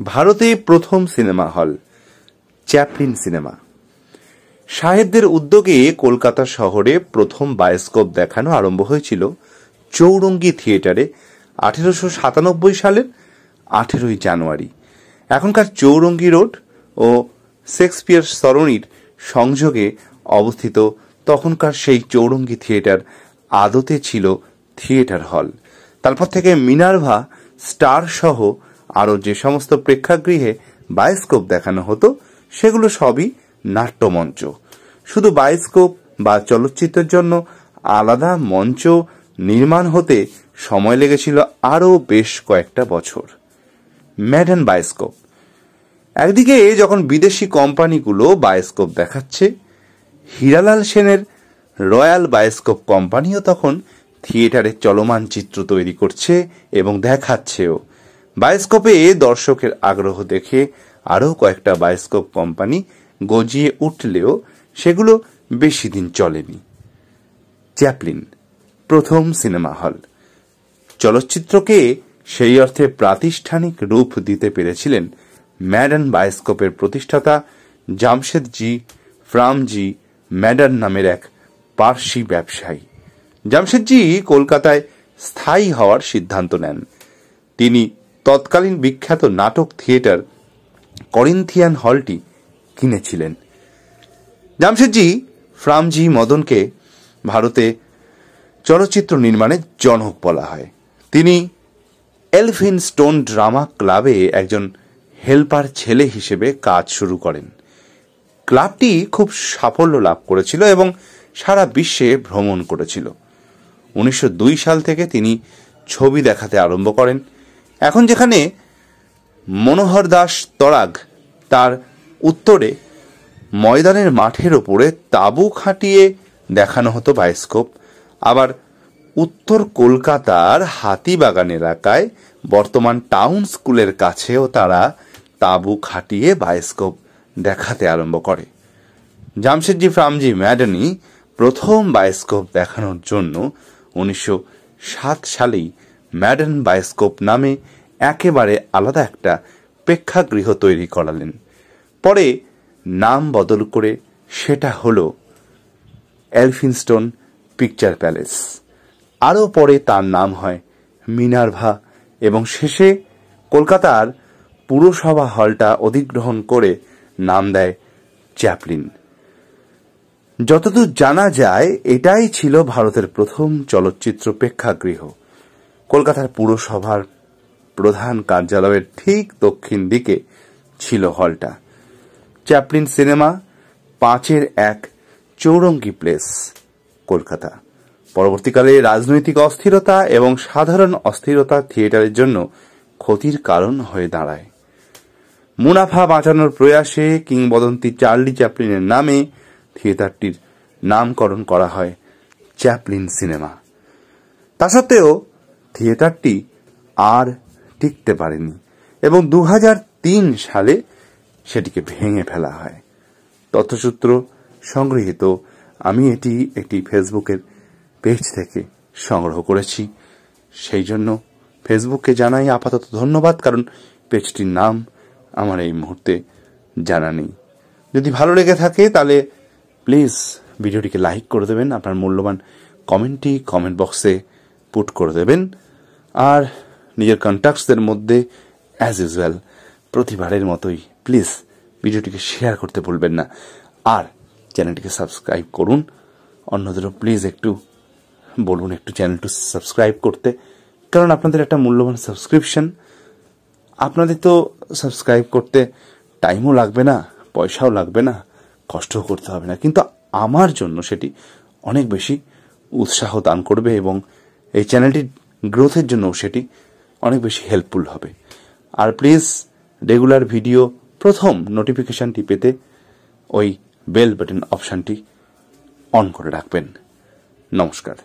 ভারতে প্রথম cinema hall Chaplin cinema. সাহেবদের উদ্যোগে কলকাতা শহরে প্রথম বায়োস্কোপ দেখানো আরম্ভ হয়েছিল চৌরঙ্গী থিয়েটারে 1897 সালের 18 জানুয়ারি। এখনকার চৌরঙ্গী রোড ও শেক্সপিয়ার সরণির সংযোগে অবস্থিত তখনকার সেই চৌরঙ্গী থিয়েটার আদতে ছিল থিয়েটার হল। তারপর থেকে মিনার্ভা, স্টার সহ আরও যে সমস্ত প্রেক্ষাগৃহে বায়োস্কোপ দেখানো হতো সেগুলো সবই নাট্যমঞ্চ। শুধু বায়োস্কোপ বা চলচ্চিত্রের জন্য আলাদা মঞ্চ নির্মাণ হতে সময় লেগেছিল আরও বেশ কয়েকটা বছর। ম্যাডার্ন বায়োস্কোপ। একদিকে যখন বিদেশি কোম্পানিগুলো বায়োস্কোপ দেখাচ্ছে, হীরালাল সেনের রয়্যাল বায়োস্কোপ কোম্পানিও তখন থিয়েটারে চলমান চিত্র তৈরি করছে এবং দেখাচ্ছেও। বায়োস্কোপে দর্শকের আগ্রহ দেখে আরও কয়েকটা বায়োস্কোপ কোম্পানি গজিয়ে উঠলেও সেগুলো বেশি দিন চলেনি। চ্যাপলিন প্রথম সিনেমা হল। চলচ্চিত্রকে সেই অর্থে প্রাতিষ্ঠানিক রূপ দিতে পেরেছিলেন ম্যাডার্ন বায়োস্কোপের প্রতিষ্ঠাতা জামশেদজি ফ্রামজি ম্যাডার্ন নামের এক পার্সি ব্যবসায়ী। জামশেদজি কলকাতায় স্থায়ী হওয়ার সিদ্ধান্ত নেন। তিনি তৎকালীন বিখ্যাত নাটক থিয়েটার করিন্থিয়ান হলটি কিনেছিলেন। জামশেদজি ফ্রামজি মদনকে ভারতে চলচ্চিত্র নির্মাণের জনক বলা হয়। তিনি এলফিনস্টোন ড্রামা ক্লাবে একজন হেল্পার ছেলে হিসেবে কাজ শুরু করেন। ক্লাবটি খুব সাফল্য লাভ করেছিল এবং সারা বিশ্বে ভ্রমণ করেছিল। 1902 সাল থেকে তিনি ছবি দেখাতে আরম্ভ করেন। এখন যেখানে মনোহর দাস তরাগ, তার উত্তরে ময়দানের মাঠের ওপরে তাঁবু খাটিয়ে দেখানো হতো বায়োস্কোপ, আবার উত্তর কলকাতার হাতিবাগান এলাকায় বর্তমান টাউন স্কুলের কাছেও তারা তাঁবু খাটিয়ে বায়োস্কোপ দেখাতে আরম্ভ করে। জামশেদজি ফ্রামজি ম্যাডার্নই প্রথম বায়োস্কোপ দেখানোর জন্য 1907 সালেই ম্যাডার্ন বায়োস্কোপ নামে একেবারে আলাদা একটা প্রেক্ষাগৃহ তৈরি করালেন। পরে নাম বদল করে সেটা হলো এলফিনস্টোন পিকচার প্যালেস। আরও পরে তার নাম হয় মিনার্ভা এবং শেষে কলকাতার পুরসভা হলটা অধিগ্রহণ করে নাম দেয় চ্যাপলিন। যতদূর জানা যায় এটাই ছিল ভারতের প্রথম চলচ্চিত্র প্রেক্ষাগৃহ। কলকাতার পুরসভার প্রধান কার্যালয়ের ঠিক দক্ষিণ দিকে ছিল হলটা। Chaplin cinema 5-1 Chowringhee place, Kolkata. পরবর্তীকালে রাজনৈতিক অস্থিরতা এবং সাধারণ অস্থিরতা থিয়েটারের জন্য ক্ষতির কারণ হয়ে দাঁড়ায়। মুনাফা বাঁচানোর প্রয়াসে কিংবদন্তি চার্লি চ্যাপলিনের নামে থিয়েটারটির নামকরণ করা হয় চ্যাপলিন সিনেমা। তা সত্ত্বেও থিয়েটারটি আর টিকতে পারেনি এবং 2003 সালে সেটিকে ভেঙে ফেলা হয়। তথ্যসূত্র সংগৃহীত। আমি এটি একটি ফেসবুকের পেজ থেকে সংগ্রহ করেছি, সেই জন্য ফেসবুককে জানাই আপাতত ধন্যবাদ, কারণ পেজটির নাম আমার এই মুহূর্তে জানা নেই। যদি ভালো লেগে থাকে তাহলে প্লিজ ভিডিওটিকে লাইক করে দেবেন, আপনার মূল্যবান কমেন্টটি কমেন্ট বক্সে পুট করে দেবেন, আর নিজের কন্ট্যাক্টসদের মধ্যে অ্যাজ ইউজুয়াল প্রতিবারের মতোই প্লিজ ভিডিওটিকে শেয়ার করতে ভুলবেন না, আর চ্যানেলটিকে সাবস্ক্রাইব করুন। অন্যদেরও প্লিজ একটু বলুন একটু চ্যানেলটি সাবস্ক্রাইব করতে, কারণ আপনাদের একটা মূল্যবান সাবস্ক্রিপশন। আপনাদের তো সাবস্ক্রাইব করতে টাইমও লাগবে না, পয়সাও লাগবে না, কষ্টও করতে হবে না, কিন্তু আমার জন্য সেটি অনেক বেশি উৎসাহ দান করবে এবং এই চ্যানেলটির গ্রোথের জন্য সেটি অনেক বেশি হেল্পফুল হবে। আর প্লিজ রেগুলার ভিডিও প্রথম নোটিফিকেশনটি পেতে ওই বেল বাটন অপশানটি অন করে রাখবেন। নমস্কার।